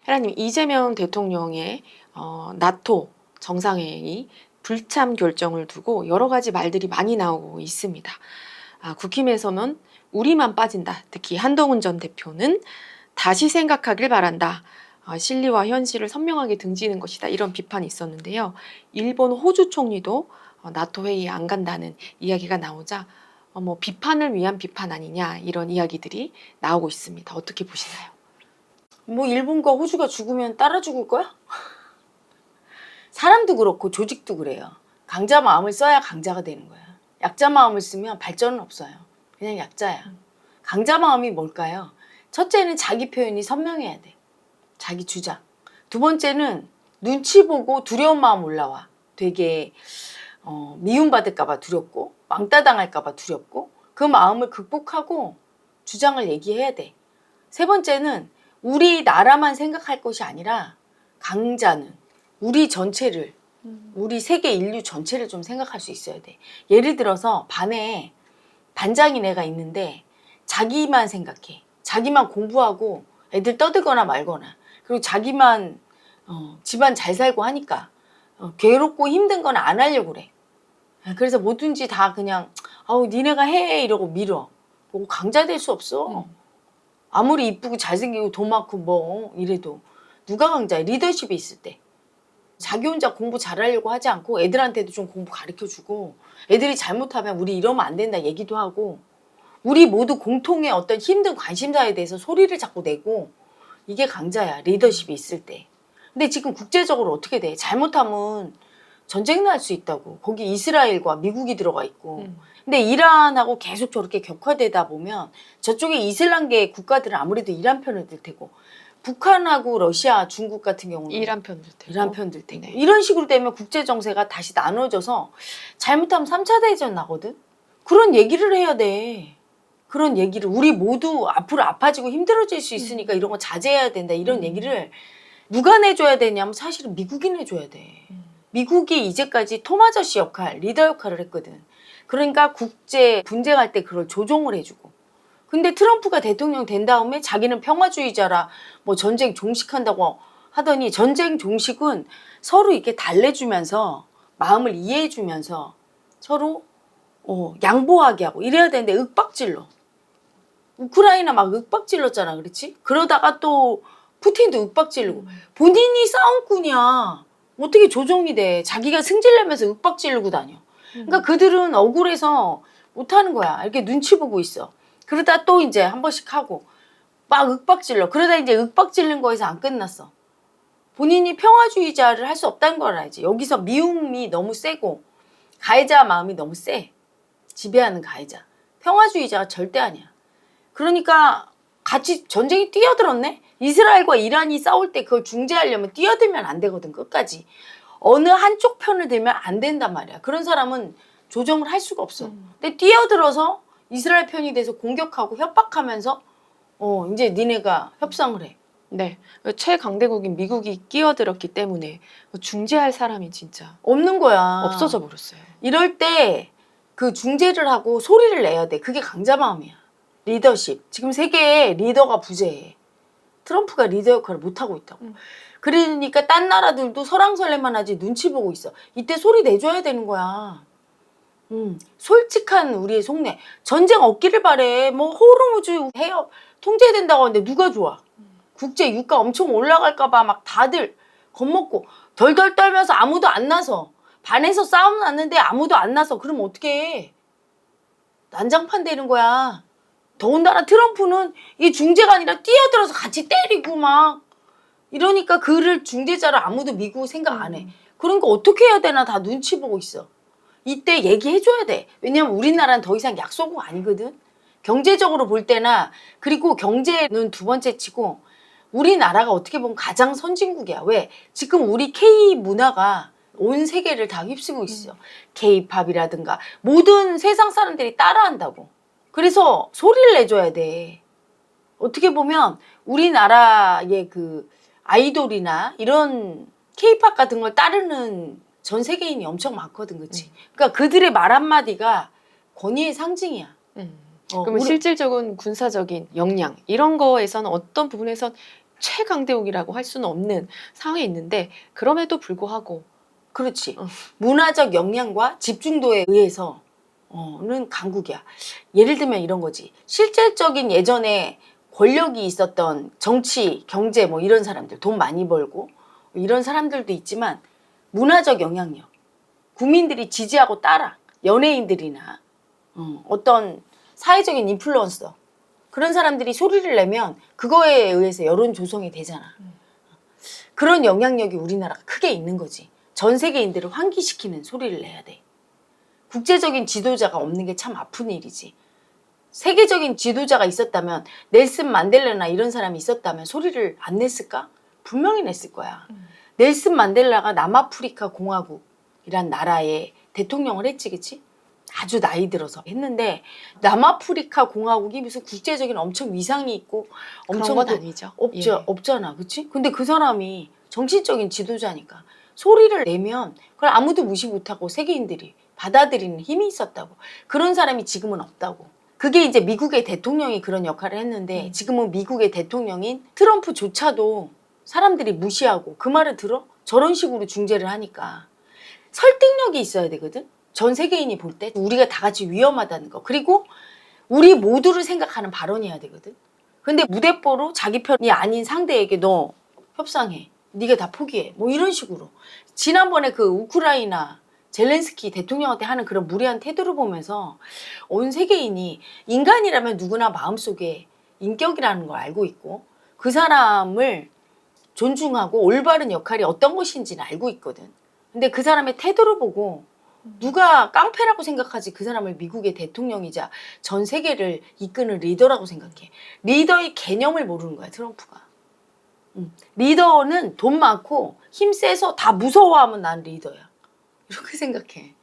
헤라님, 이재명 대통령의 나토 정상회의 불참 결정을 두고 여러 가지 말들이 많이 나오고 있습니다. 국힘에서는 우리만 빠진다. 특히 한동훈 전 대표는 다시 생각하길 바란다. 실리와 현실을 선명하게 등지는 것이다. 이런 비판이 있었는데요. 일본 호주 총리도 나토 회의에 안 간다는 이야기가 나오자 비판을 위한 비판 아니냐 이런 이야기들이 나오고 있습니다. 어떻게 보시나요? 뭐 일본과 호주가 죽으면 따라 죽을 거야? 사람도 그렇고 조직도 그래요. 강자 마음을 써야 강자가 되는 거야. 약자 마음을 쓰면 발전은 없어요. 그냥 약자야. 강자 마음이 뭘까요? 첫째는 자기 표현이 선명해야 돼. 자기 주장. 두 번째는 눈치 보고 두려운 마음 올라와. 되게 미움받을까 봐 두렵고 왕따 당할까 봐 두렵고 그 마음을 극복하고 주장을 얘기해야 돼. 세 번째는 우리나라만 생각할 것이 아니라 강자는 우리 전체를 우리 세계 인류 전체를 좀 생각할 수 있어야 돼. 예를 들어서 반에 반장인 애가 있는데 자기만 생각해. 자기만 공부하고 애들 떠들거나 말거나 그리고 자기만 집안 잘 살고 하니까 괴롭고 힘든 건 안 하려고 그래. 그래서 뭐든지 다 그냥 니네가 해 이러고 밀어. 뭐 강자 될 수 없어. 아무리 이쁘고 잘생기고 돈 많고 뭐 이래도 누가 강자야? 리더십이 있을 때. 자기 혼자 공부 잘하려고 하지 않고 애들한테도 좀 공부 가르쳐주고 애들이 잘못하면 우리 이러면 안 된다 얘기도 하고 우리 모두 공통의 어떤 힘든 관심사에 대해서 소리를 자꾸 내고 이게 강자야. 리더십이 있을 때. 근데 지금 국제적으로 어떻게 돼? 잘못하면 전쟁 날 수 있다고. 거기 이스라엘과 미국이 들어가 있고. 근데 이란하고 계속 저렇게 격화되다 보면 저쪽에 이슬람계 국가들은 아무래도 이란 편을 들 테고 북한하고 러시아, 중국 같은 경우는 이란 편들 테고. 이란 편들 테고. 네. 이런 식으로 되면 국제 정세가 다시 나눠져서 잘못하면 3차 대전 나거든. 그런 얘기를 해야 돼. 그런 얘기를 우리 모두 앞으로 아파지고 힘들어질 수 있으니까 이런 거 자제해야 된다. 이런 얘기를 누가 내줘야 되냐면 사실은 미국이 내줘야 돼. 미국이 이제까지 톰 아저씨 역할, 리더 역할을 했거든. 그러니까 국제 분쟁할 때 그걸 조종을 해주고. 근데 트럼프가 대통령 된 다음에 자기는 평화주의자라 뭐 전쟁 종식한다고 하더니 전쟁 종식은 서로 이렇게 달래주면서 마음을 이해해주면서 서로 양보하게 하고 이래야 되는데 윽박질러. 우크라이나 막 윽박질렀잖아. 그렇지? 그러다가 또 푸틴도 윽박질르고. 본인이 싸움꾼이야. 어떻게 조종이 돼. 자기가 승질내면서 윽박지르고 다녀. 그러니까 그들은 억울해서 못하는 거야. 이렇게 눈치 보고 있어. 그러다 또 이제 한 번씩 하고 막 윽박질러. 그러다 이제 윽박질른 거에서 안 끝났어. 본인이 평화주의자를 할 수 없다는 걸 알지. 여기서 미움이 너무 세고 가해자 마음이 너무 세. 지배하는 가해자. 평화주의자가 절대 아니야. 그러니까 같이 전쟁이 뛰어들었네? 이스라엘과 이란이 싸울 때 그걸 중재하려면 뛰어들면 안 되거든, 끝까지. 어느 한쪽 편을 들면 안 된단 말이야. 그런 사람은 조정을 할 수가 없어. 근데 뛰어들어서 이스라엘 편이 돼서 공격하고 협박하면서 이제 니네가 협상을 해. 네, 최강대국인 미국이 끼어들었기 때문에 중재할 사람이 진짜 없는 거야. 없어져 버렸어요. 이럴 때 그 중재를 하고 소리를 내야 돼. 그게 강자 마음이야. 리더십. 지금 세계에 리더가 부재해. 트럼프가 리더 역할을 못하고 있다고. 그러니까 딴 나라들도 설왕설래만 하지 눈치 보고 있어. 이때 소리 내줘야 되는 거야. 솔직한 우리의 속내. 전쟁 없기를 바래. 뭐 호르무즈 해협 통제된다고 하는데 누가 좋아. 국제 유가 엄청 올라갈까 봐 막 다들 겁먹고 덜덜 떨면서 아무도 안 나서 반에서 싸움 났는데 아무도 안 나서 그럼 어떻게 해. 난장판 되는 거야. 더군다나 트럼프는 이 중재가 아니라 뛰어들어서 같이 때리고 막 이러니까 그를 중재자로 아무도 미국 생각 안 해. 그러니까 어떻게 해야 되나 다 눈치 보고 있어. 이때 얘기해줘야 돼. 왜냐면 우리나라는 더 이상 약소국 아니거든. 경제적으로 볼 때나 그리고 경제는 두 번째 치고 우리나라가 어떻게 보면 가장 선진국이야. 왜? 지금 우리 K 문화가 온 세계를 다 휩쓰고 있어. K-팝이라든가 모든 세상 사람들이 따라한다고. 그래서 소리를 내줘야 돼. 어떻게 보면 우리나라의 그 아이돌이나 이런 K-팝 같은 걸 따르는 전 세계인이 엄청 많거든, 그치? 그러니까 그들의 말 한마디가 권위의 상징이야. 그러면 실질적인 군사적인 역량 이런 거에서는 어떤 부분에선 최강대국이라고 할 수는 없는 상황에 있는데 그럼에도 불구하고 그렇지. 문화적 역량과 집중도에 의해서 는 강국이야. 예를 들면 이런 거지. 실질적인 예전에 권력이 있었던 정치, 경제 뭐 이런 사람들, 돈 많이 벌고 이런 사람들도 있지만 문화적 영향력, 국민들이 지지하고 따라 연예인들이나 어떤 사회적인 인플루언서 그런 사람들이 소리를 내면 그거에 의해서 여론 조성이 되잖아. 그런 영향력이 우리나라가 크게 있는 거지. 전 세계인들을 환기시키는 소리를 내야 돼. 국제적인 지도자가 없는 게 참 아픈 일이지. 세계적인 지도자가 있었다면 넬슨 만델라나 이런 사람이 있었다면 소리를 안 냈을까? 분명히 냈을 거야. 넬슨 만델라가 남아프리카 공화국이란 나라의 대통령을 했지, 그치? 아주 나이 들어서 했는데 남아프리카 공화국이 무슨 국제적인 엄청 위상이 있고 그런 엄청 건 아니죠. 예. 없잖아, 그치? 근데 그 사람이 정신적인 지도자니까 소리를 내면 그걸 아무도 무시 못하고 세계인들이 받아들이는 힘이 있었다고. 그런 사람이 지금은 없다고. 그게 이제 미국의 대통령이 그런 역할을 했는데 지금은 미국의 대통령인 트럼프조차도 사람들이 무시하고 그 말을 들어? 저런 식으로 중재를 하니까 설득력이 있어야 되거든. 전 세계인이 볼 때 우리가 다 같이 위험하다는 거. 그리고 우리 모두를 생각하는 발언이어야 되거든. 근데 무대뽀로 자기 편이 아닌 상대에게 너 협상해. 네가 다 포기해. 뭐 이런 식으로. 지난번에 그 우크라이나 젤렌스키 대통령한테 하는 그런 무례한 태도를 보면서 온 세계인이 인간이라면 누구나 마음속에 인격이라는 걸 알고 있고 그 사람을 존중하고 올바른 역할이 어떤 것인지는 알고 있거든. 근데 그 사람의 태도를 보고 누가 깡패라고 생각하지 그 사람을 미국의 대통령이자 전 세계를 이끄는 리더라고 생각해. 리더의 개념을 모르는 거야, 트럼프가. 리더는 돈 많고 힘 세서 다 무서워하면 난 리더야. 이렇게 생각해.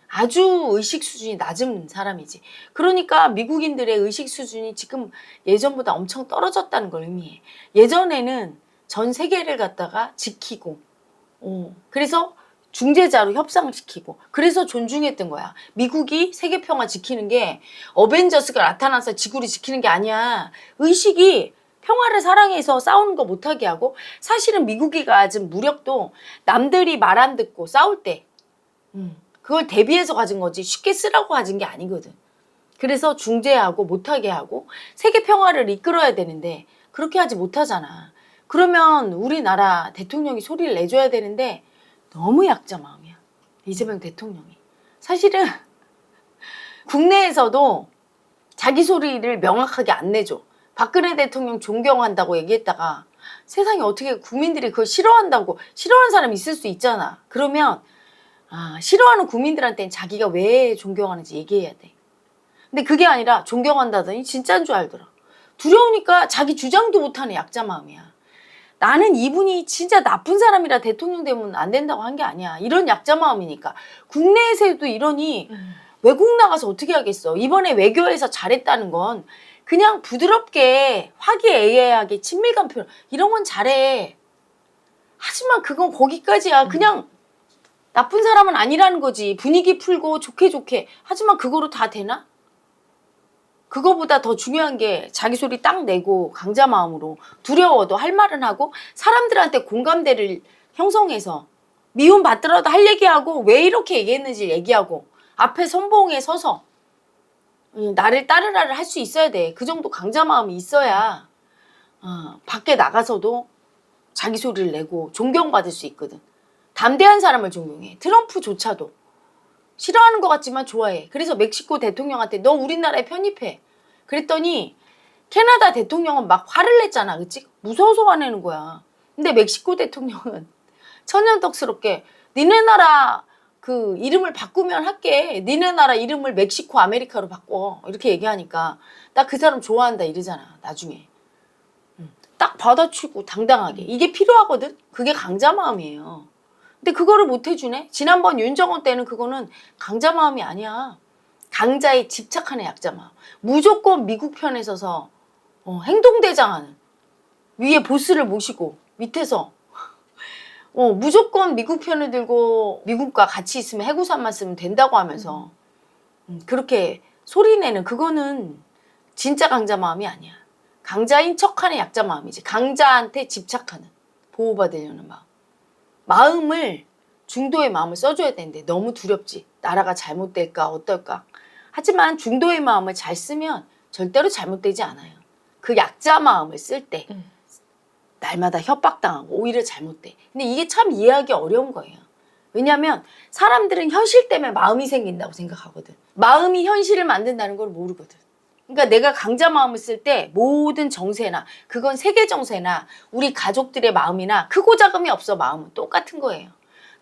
아주 의식 수준이 낮은 사람이지. 그러니까 미국인들의 의식 수준이 지금 예전보다 엄청 떨어졌다는 걸 의미해. 예전에는 전 세계를 갖다가 지키고 그래서 중재자로 협상을 시키고 그래서 존중했던 거야. 미국이 세계 평화 지키는 게 어벤져스가 나타나서 지구를 지키는 게 아니야. 의식이 평화를 사랑해서 싸우는 거 못하게 하고 사실은 미국이 가진 무력도 남들이 말 안 듣고 싸울 때 그걸 대비해서 가진 거지 쉽게 쓰라고 가진 게 아니거든. 그래서 중재하고 못하게 하고 세계 평화를 이끌어야 되는데 그렇게 하지 못하잖아. 그러면 우리나라 대통령이 소리를 내줘야 되는데 너무 약자 마음이야. 이재명 대통령이. 사실은 국내에서도 자기 소리를 명확하게 안 내줘. 박근혜 대통령 존경한다고 얘기했다가 세상에 어떻게 국민들이 그걸 싫어한다고 싫어하는 사람이 있을 수 있잖아. 그러면 싫어하는 국민들한테는 자기가 왜 존경하는지 얘기해야 돼. 근데 그게 아니라 존경한다더니 진짜인 줄 알더라. 두려우니까 자기 주장도 못하는 약자 마음이야. 나는 이분이 진짜 나쁜 사람이라 대통령 되면 안 된다고 한 게 아니야. 이런 약자 마음이니까. 국내에서도 이러니 외국 나가서 어떻게 하겠어. 이번에 외교에서 잘했다는 건 그냥 부드럽게 화기애애하게 친밀감 표현 이런 건 잘해. 하지만 그건 거기까지야. 그냥 나쁜 사람은 아니라는 거지. 분위기 풀고 좋게 하지만 그거로 다 되나? 그거보다 더 중요한 게 자기 소리 딱 내고 강자 마음으로 두려워도 할 말은 하고 사람들한테 공감대를 형성해서 미움 받더라도 할 얘기하고 왜 이렇게 얘기했는지 얘기하고 앞에 선봉에 서서 나를 따르라를 할 수 있어야 돼. 그 정도 강자 마음이 있어야 밖에 나가서도 자기 소리를 내고 존경받을 수 있거든. 담대한 사람을 존경해. 트럼프조차도 싫어하는 것 같지만 좋아해. 그래서 멕시코 대통령한테 너 우리나라에 편입해. 그랬더니 캐나다 대통령은 막 화를 냈잖아. 그치? 무서워서 화내는 거야. 근데 멕시코 대통령은 천연덕스럽게 니네 나라 그 이름을 바꾸면 할게. 니네 나라 이름을 멕시코 아메리카로 바꿔. 이렇게 얘기하니까 나 그 사람 좋아한다 이러잖아. 나중에. 딱 받아치고 당당하게. 이게 필요하거든. 그게 강자 마음이에요. 근데 그거를 못 해주네. 지난번 윤정원 때는 그거는 강자 마음이 아니야. 강자에 집착하는 약자 마음. 무조건 미국 편에 서서 행동대장하는. 위에 보스를 모시고 밑에서 무조건 미국 편을 들고 미국과 같이 있으면 해구산만 쓰면 된다고 하면서 그렇게 소리내는 그거는 진짜 강자 마음이 아니야. 강자인 척하는 약자 마음이지. 강자한테 집착하는, 보호받으려는 마음. 마음을, 중도의 마음을 써줘야 되는데 너무 두렵지. 나라가 잘못될까 어떨까. 하지만 중도의 마음을 잘 쓰면 절대로 잘못되지 않아요. 그 약자 마음을 쓸 때 날마다 협박당하고 오히려 잘못돼. 근데 이게 참 이해하기 어려운 거예요. 왜냐하면 사람들은 현실 때문에 마음이 생긴다고 생각하거든. 마음이 현실을 만든다는 걸 모르거든. 그러니까 내가 강자 마음을 쓸 때 모든 정세나, 그건 세계 정세나 우리 가족들의 마음이나 크고 작음이 없어. 마음은 똑같은 거예요.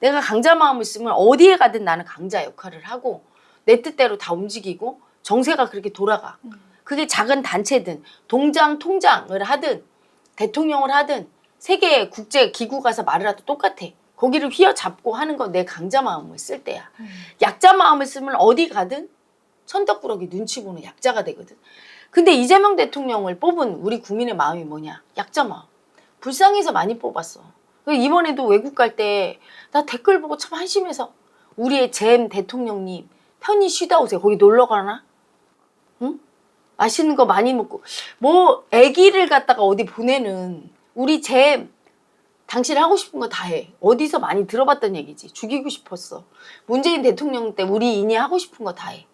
내가 강자 마음을 쓰면 어디에 가든 나는 강자 역할을 하고 내 뜻대로 다 움직이고 정세가 그렇게 돌아가. 그게 작은 단체든 동장 통장을 하든 대통령을 하든 세계 국제 기구 가서 말을 하도 똑같아. 거기를 휘어잡고 하는 건 내 강자 마음을 쓸 때야. 약자 마음을 쓰면 어디 가든 천덕꾸러기 눈치 보는 약자가 되거든. 근데 이재명 대통령을 뽑은 우리 국민의 마음이 뭐냐? 약자 마음. 불쌍해서 많이 뽑았어. 이번에도 외국 갈 때 나 댓글 보고 참 한심해서 우리의 잼 대통령님 편히 쉬다 오세요. 거기 놀러 가나? 응? 맛있는 거 많이 먹고 뭐 아기를 갖다가 어디 보내는 우리 잼 당신 하고 싶은 거 다 해. 어디서 많이 들어봤던 얘기지. 죽이고 싶었어. 문재인 대통령 때 우리 인이 하고 싶은 거 다 해.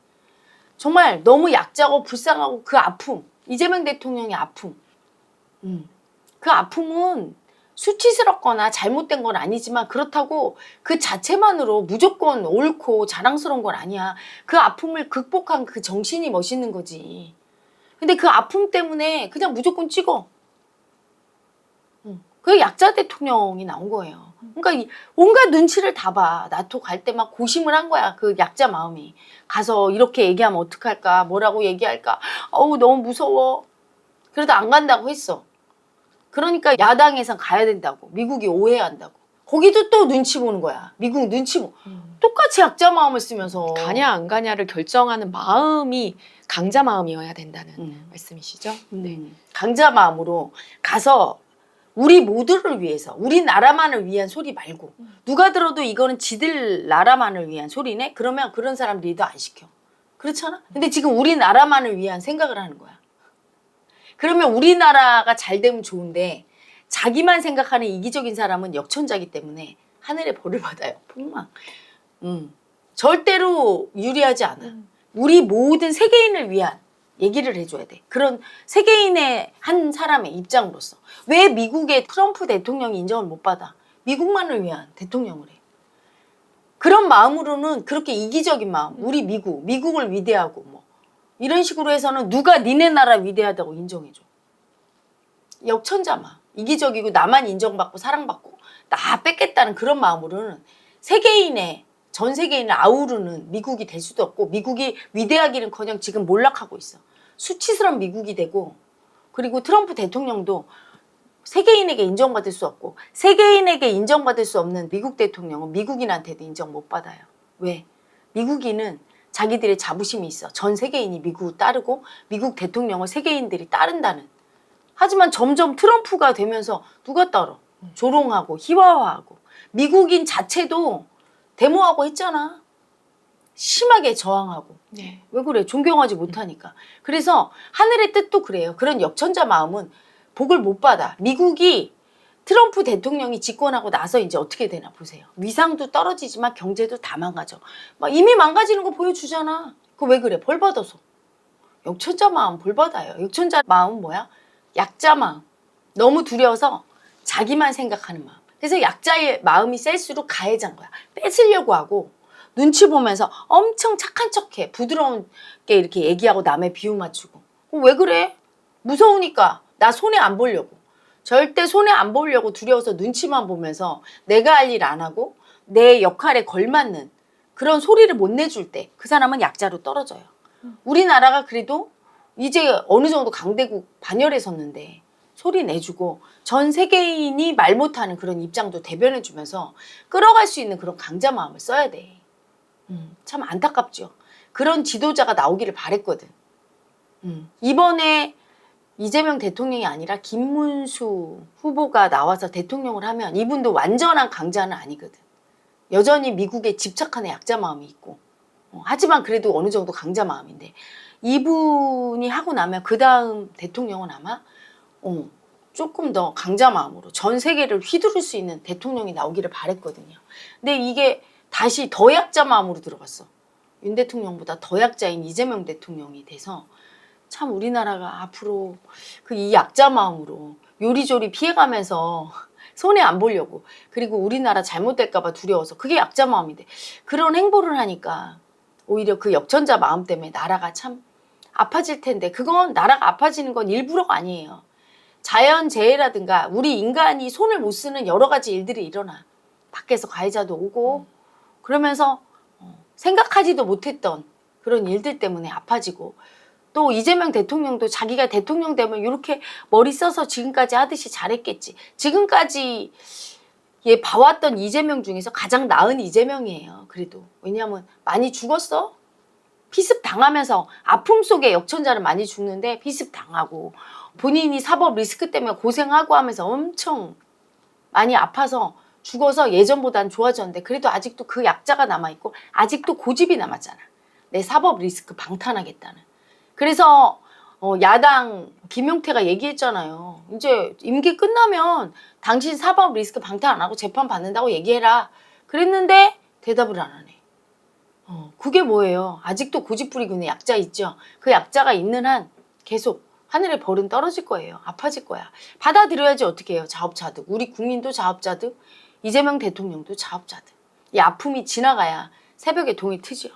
정말 너무 약자고 불쌍하고 그 아픔. 이재명 대통령의 아픔. 그 아픔은 수치스럽거나 잘못된 건 아니지만 그렇다고 그 자체만으로 무조건 옳고 자랑스러운 건 아니야. 그 아픔을 극복한 그 정신이 멋있는 거지. 근데 그 아픔 때문에 그냥 무조건 찍어. 그 약자 대통령이 나온 거예요. 그러니까 온갖 눈치를 다 봐. 나토 갈 때 막 고심을 한 거야. 그 약자 마음이. 가서 이렇게 얘기하면 어떡할까? 뭐라고 얘기할까? 어우 너무 무서워. 그래도 안 간다고 했어. 그러니까 야당에선 가야 된다고. 미국이 오해한다고. 거기도 또 눈치 보는 거야. 미국 눈치 보고. 똑같이 약자 마음을 쓰면서. 가냐 안 가냐를 결정하는 마음이 강자 마음이어야 된다는 말씀이시죠? 네. 강자 마음으로 가서 우리 모두를 위해서, 우리나라만을 위한 소리 말고 누가 들어도 이거는 지들 나라만을 위한 소리네? 그러면 그런 사람 리더 안 시켜. 그렇잖아? 근데 지금 우리나라만을 위한 생각을 하는 거야. 그러면 우리나라가 잘 되면 좋은데 자기만 생각하는 이기적인 사람은 역천자기 때문에 하늘의 벌을 받아요. 폭망. 절대로 유리하지 않아. 우리 모든 세계인을 위한 얘기를 해줘야 돼. 그런 세계인의 한 사람의 입장으로서. 왜 미국의 트럼프 대통령이 인정을 못 받아? 미국만을 위한 대통령을 해. 그런 마음으로는 그렇게 이기적인 마음. 우리 미국을 위대하고 뭐 이런 식으로 해서는 누가 니네 나라 위대하다고 인정해줘. 역천자 마음. 이기적이고 나만 인정받고 사랑받고 나 뺏겠다는 그런 마음으로는 세계인의 전 세계인을 아우르는 미국이 될 수도 없고 미국이 위대하기는커녕 지금 몰락하고 있어. 수치스러운 미국이 되고 그리고 트럼프 대통령도 세계인에게 인정받을 수 없고 세계인에게 인정받을 수 없는 미국 대통령은 미국인한테도 인정 못 받아요. 왜? 미국인은 자기들의 자부심이 있어. 전 세계인이 미국을 따르고 미국 대통령을 세계인들이 따른다는. 하지만 점점 트럼프가 되면서 누가 따라? 조롱하고 희화화하고 미국인 자체도 데모하고 했잖아. 심하게 저항하고. 네. 왜 그래? 존경하지 못하니까. 그래서 하늘의 뜻도 그래요. 그런 역천자 마음은 복을 못 받아. 미국이 트럼프 대통령이 집권하고 나서 이제 어떻게 되나 보세요. 위상도 떨어지지만 경제도 다 망가져. 막 이미 망가지는 거 보여주잖아. 그거 왜 그래? 벌 받아서. 역천자 마음 벌 받아요. 역천자 마음은 뭐야? 약자 마음. 너무 두려워서 자기만 생각하는 마음. 그래서 약자의 마음이 셀수록 가해자인 거야. 뺏으려고 하고 눈치 보면서 엄청 착한 척해. 부드러운 게 이렇게 얘기하고 남의 비유 맞추고. 왜 그래? 무서우니까. 나 손해 안 보려고. 절대 손해 안 보려고 두려워서 눈치만 보면서 내가 할 일 안 하고 내 역할에 걸맞는 그런 소리를 못 내줄 때 그 사람은 약자로 떨어져요. 우리나라가 그래도 이제 어느 정도 강대국 반열에 섰는데 소리 내주고 전 세계인이 말 못하는 그런 입장도 대변해주면서 끌어갈 수 있는 그런 강자 마음을 써야 돼. 참 안타깝죠. 그런 지도자가 나오기를 바랬거든. 이번에 이재명 대통령이 아니라 김문수 후보가 나와서 대통령을 하면 이분도 완전한 강자는 아니거든. 여전히 미국에 집착하는 약자 마음이 있고 하지만 그래도 어느 정도 강자 마음인데 이분이 하고 나면 그 다음 대통령은 아마 조금 더 강자 마음으로 전 세계를 휘두를 수 있는 대통령이 나오기를 바랬거든요. 근데 이게 다시 더 약자 마음으로 들어갔어. 윤 대통령보다 더 약자인 이재명 대통령이 돼서 참 우리나라가 앞으로 그 이 약자 마음으로 요리조리 피해가면서 손해 안 보려고, 그리고 우리나라 잘못될까 봐 두려워서, 그게 약자 마음인데 그런 행보를 하니까 오히려 그 역전자 마음 때문에 나라가 참 아파질 텐데, 그건 나라가 아파지는 건 일부러가 아니에요. 자연재해라든가 우리 인간이 손을 못 쓰는 여러 가지 일들이 일어나. 밖에서 가해자도 오고 그러면서 생각하지도 못했던 그런 일들 때문에 아파지고, 또 이재명 대통령도 자기가 대통령 되면 이렇게 머리 써서 지금까지 하듯이 잘했겠지. 지금까지 얘 봐왔던 이재명 중에서 가장 나은 이재명이에요. 그래도 왜냐하면 많이 죽었어. 피습 당하면서 아픔 속에 역천자를 많이 죽는데 피습 당하고 본인이 사법 리스크 때문에 고생하고 하면서 엄청 많이 아파서 죽어서 예전보단 좋아졌는데, 그래도 아직도 그 약자가 남아있고 아직도 고집이 남았잖아. 내 사법 리스크 방탄하겠다는. 그래서 야당 김용태가 얘기했잖아요. 이제 임기 끝나면 당신 사법 리스크 방탄 안 하고 재판 받는다고 얘기해라. 그랬는데 대답을 안 하네. 그게 뭐예요? 아직도 고집 부리고 있는 약자 있죠. 그 약자가 있는 한 계속 하늘의 벌은 떨어질 거예요. 아파질 거야. 받아들여야지 어떻게 해요. 자업자득. 우리 국민도 자업자득. 이재명 대통령도 자업자득. 이 아픔이 지나가야 새벽에 동이 트죠.